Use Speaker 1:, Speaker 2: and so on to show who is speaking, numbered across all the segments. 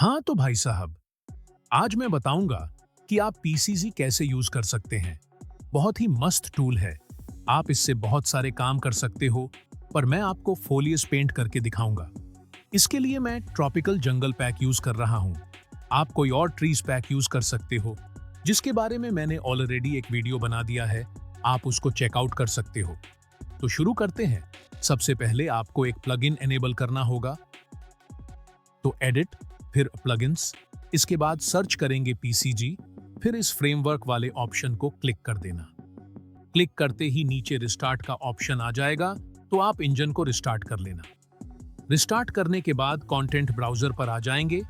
Speaker 1: हाँ तो भाई साहब, आज मैं बताऊंगा कि आप पीसीजी कैसे यूज कर सकते हैं। बहुत ही मस्त टूल है। आप इससे बहुत सारे काम कर सकते हो, पर मैं आपको फोलियस पेंट करके दिखाऊंगा। इसके लिए मैं ट्रॉपिकल जंगल पैक यूज कर रहा हूं। आप कोई और ट्रीज पैक यूज कर सकते हो, जिसके बारे में मैंने ऑलरेडी एक वीडियो बना दिया है। आप उसको चेकआउट कर सकते हो। तो शुरू करते हैं। सबसे पहले आपको एक प्लगइन एनेबल करना होगा। तो एडिट, फिर प्लगइन्स, इसके बाद सर्च करेंगे पीसीजी, फिर इस फ्रेमवर्क वाले ऑप्शन को क्लिक कर देना। क्लिक करते ही नीचे रिस्टार्ट का ऑप्शन आ जाएगा, तो आप इंजन को रिस्टार्ट कर लेना। रिस्टार्ट करने के बाद कंटेंट ब्राउजर पर आ जाएंगे,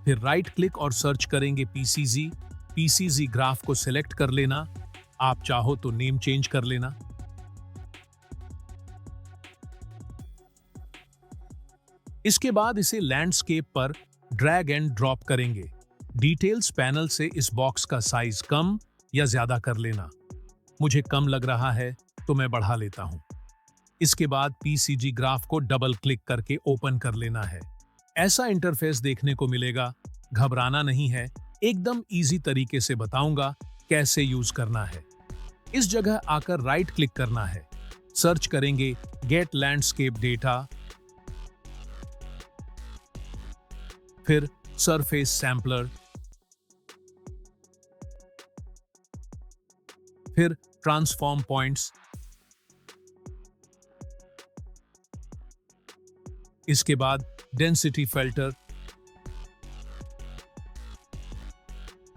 Speaker 1: फिर राइट क्लिक और सर्च करेंगे पीसीजी। पीसीजी ग्राफ को सिलेक्ट कर लेना। आप चाहो तो नेम चेंज कर लेना। इसके बाद इसे लैंडस्केप पर ड्रैग एंड ड्रॉप करेंगे। डिटेल्स पैनल से इस बॉक्स का साइज कम या ज्यादा कर लेना। मुझे कम लग रहा है तो मैं बढ़ा लेता हूं। इसके बाद पीसीजी ग्राफ को डबल क्लिक करके ओपन कर लेना है। ऐसा इंटरफेस देखने को मिलेगा। घबराना नहीं है, एकदम इजी तरीके से बताऊंगा कैसे यूज करना है। इस जगह आकर राइट क्लिक करना है। सर्च करेंगे गेट लैंडस्केप डेटा, फिर सरफेस सैंपलर, फिर ट्रांसफॉर्म पॉइंट्स। इसके बाद डेंसिटी फिल्टर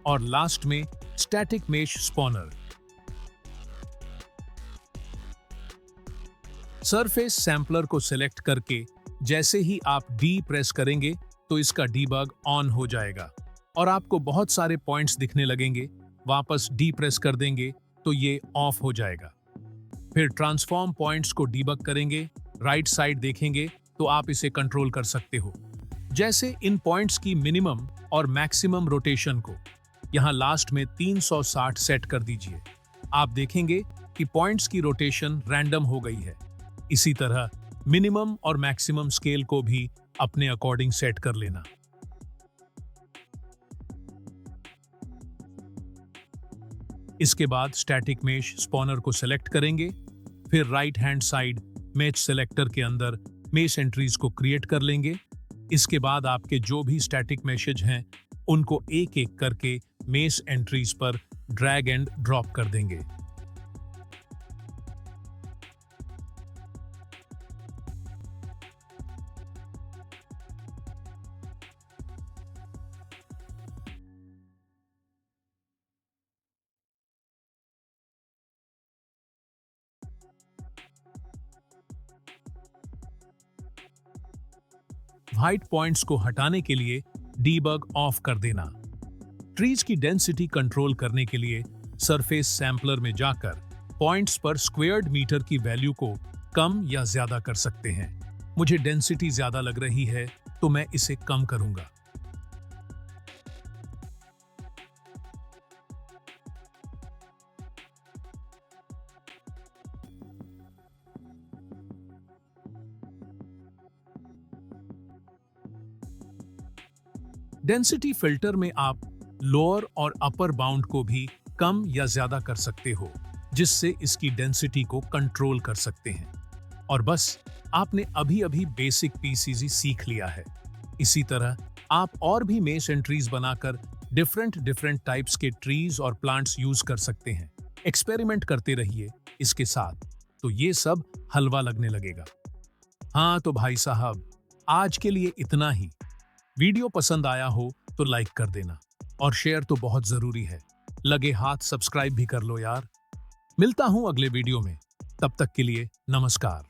Speaker 1: और लास्ट में static mesh spawner. Surface sampler को सिलेक्ट करके जैसे ही आप डी प्रेस करेंगे तो इसका डीबग ऑन हो जाएगा और आपको बहुत सारे पॉइंट्स दिखने लगेंगे। वापस डी प्रेस कर देंगे तो ये ऑफ हो जाएगा। फिर ट्रांसफॉर्म पॉइंट्स को डीबग करेंगे, राइट साइड देखेंगे तो आप इसे कंट्रोल कर सकते हो। जैसे इन पॉइंट्स की मिनिमम और मैक्सिमम रोटेशन को यहां लास्ट में 360 सेट कर दीजिए। आप देखेंगे कि पॉइंट्स की रोटेशन रैंडम हो गई है। इसी तरह मिनिमम और मैक्सिमम स्केल को भी अपने अकॉर्डिंग सेट कर लेना। इसके बाद स्टैटिक मेश स्पॉनर को सिलेक्ट करेंगे, फिर right hand side mesh selector के अंदर मेश एंट्रीज को क्रिएट कर लेंगे। इसके बाद आपके जो भी स्टैटिक मैसेज हैं उनको एक एक करके मेश एंट्रीज पर ड्रैग एंड ड्रॉप कर देंगे। व्हाइट पॉइंट्स को हटाने के लिए डीबग ऑफ कर देना। ट्रीज की डेंसिटी कंट्रोल करने के लिए सरफेस सैंपलर में जाकर पॉइंट्स पर स्क्वेयर्ड मीटर की वैल्यू को कम या ज्यादा कर सकते हैं। मुझे डेंसिटी ज्यादा लग रही है तो मैं इसे कम करूंगा। डेंसिटी फिल्टर में आप लोअर और अपर बाउंड को भी कम या ज्यादा कर सकते हो, जिससे इसकी डेंसिटी को कंट्रोल कर सकते हैं। और बस आपने अभी अभी बेसिक पीसीजी सीख लिया है। इसी तरह आप और भी मेश एंट्रीज बनाकर डिफरेंट टाइप्स के ट्रीज और प्लांट्स यूज कर सकते हैं। एक्सपेरिमेंट करते रहिए इसके साथ, तो ये सब हलवा लगने लगेगा। हाँ तो भाई साहब, आज के लिए इतना ही। वीडियो पसंद आया हो तो लाइक कर देना और शेयर तो बहुत जरूरी है। लगे हाथ सब्सक्राइब भी कर लो यार। मिलता हूं अगले वीडियो में, तब तक के लिए नमस्कार।